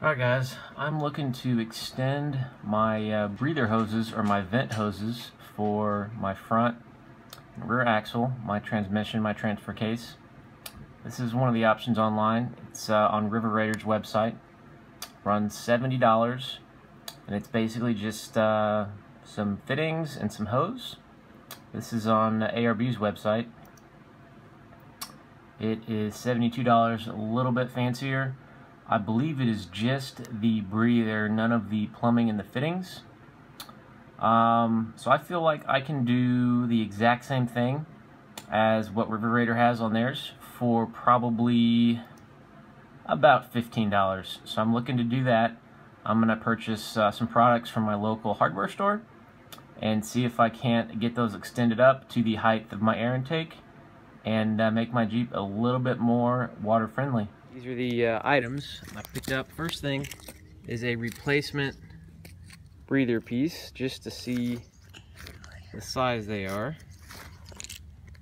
Alright guys, I'm looking to extend my breather hoses or my vent hoses for my front and rear axle, my transmission, my transfer case. This is one of the options online. It's on River Raider's website. Runs $70 and it's basically just some fittings and some hose. This is on ARB's website. It is $72, a little bit fancier. I believe it is just the breather, none of the plumbing and the fittings. So I feel like I can do the exact same thing as what River Raider has on theirs for probably about $15. So I'm looking to do that. I'm going to purchase some products from my local hardware store and see if I can't get those extended up to the height of my air intake and make my Jeep a little bit more water friendly. These are the items I picked up. First thing is a replacement breather piece just to see the size they are.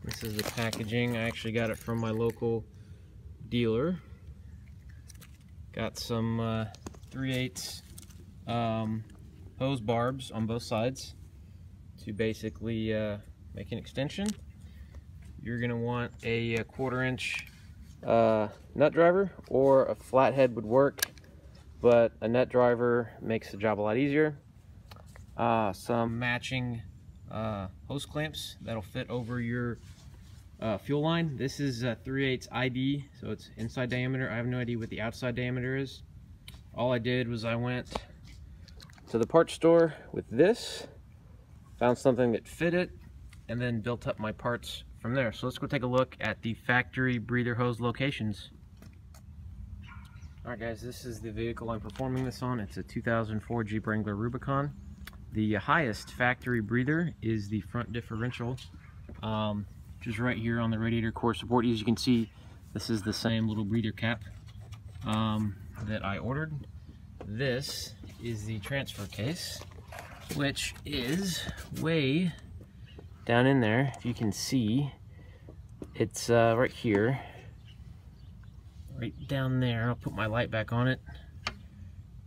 This is the packaging. I actually got it from my local dealer. Got some 3/8 hose barbs on both sides to basically make an extension. You're going to want a 1/4 inch nut driver, or a flathead would work, but a nut driver makes the job a lot easier. Some matching hose clamps that'll fit over your fuel line. This is 3/8 ID, so it's inside diameter. I have no idea what the outside diameter is. All I did was I went to the parts store with this, found something that fit it, and then built up my parts from there. So let's go take a look at the factory breather hose locations. Alright guys, this is the vehicle I'm performing this on. It's a 2004 Jeep Wrangler Rubicon. The highest factory breather is the front differential, which is right here on the radiator core support. As you can see, this is the same little breather cap that I ordered. This is the transfer case, which is way down in there. If you can see, it's right here, right down there. I'll put my light back on it.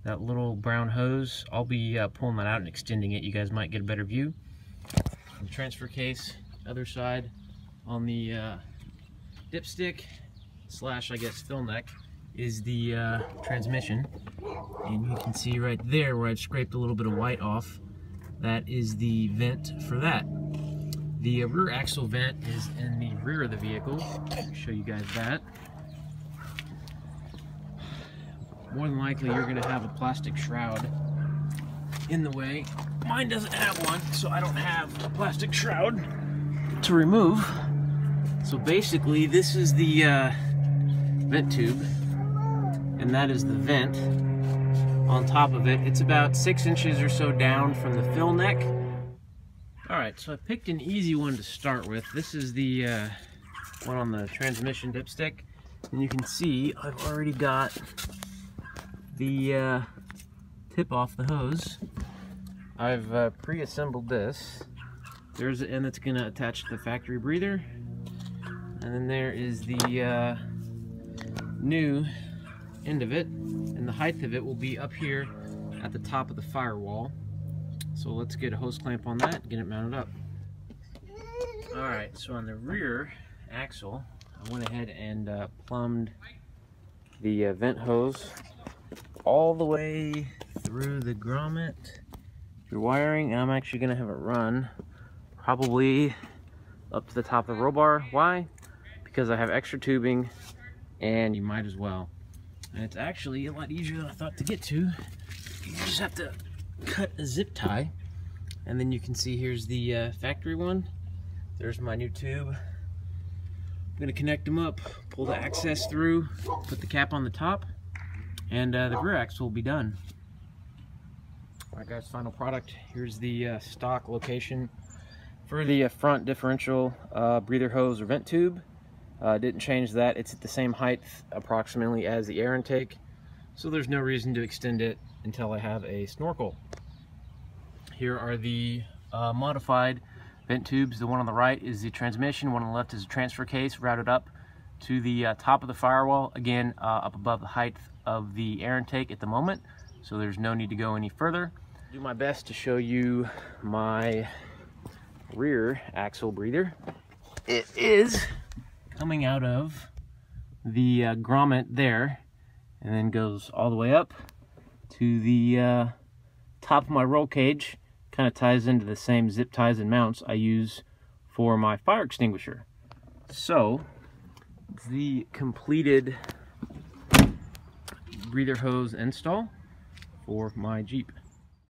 That little brown hose, I'll be pulling that out and extending it. You guys might get a better view. The transfer case, other side, on the dipstick slash, I guess, fill neck, is the transmission. And you can see right there where I've scraped a little bit of white off, that is the vent for that. The rear axle vent is in the rear of the vehicle. I'll show you guys that. More than likely you're going to have a plastic shroud in the way. Mine doesn't have one, so I don't have a plastic shroud to remove. So basically this is the vent tube, and that is the vent on top of it. It's about 6 inches or so down from the fill neck. Alright, so I picked an easy one to start with. This is the one on the transmission dipstick. And you can see I've already got the tip off the hose. I've pre-assembled this. There's the end that's going to attach to the factory breather. And then there is the new end of it. And the height of it will be up here at the top of the firewall. So let's get a hose clamp on that and get it mounted up. Alright, so on the rear axle, I went ahead and plumbed the vent hose all the way through the grommet through wiring, and I'm actually going to have it run probably up to the top of the roll bar. Why? Because I have extra tubing, and you might as well. And it's actually a lot easier than I thought to get to. You just have to cut a zip tie, and then you can see here's the factory one. There's my new tube. I'm going to connect them up, pull the access through, put the cap on the top, and the rear axle will be done. Alright guys, final product. Here's the stock location for the front differential breather hose or vent tube. Didn't change that. It's at the same height approximately as the air intake, so there's no reason to extend it until I have a snorkel. Here are the modified vent tubes. The one on the right is the transmission, one on the left is a transfer case routed up to the top of the firewall, again up above the height of the air intake at the moment, so there's no need to go any further. Do my best to show you my rear axle breather. It is coming out of the grommet there, and then goes all the way up to the top of my roll cage. Kind of ties into the same zip ties and mounts I use for my fire extinguisher. So it's the completed breather hose install for my Jeep.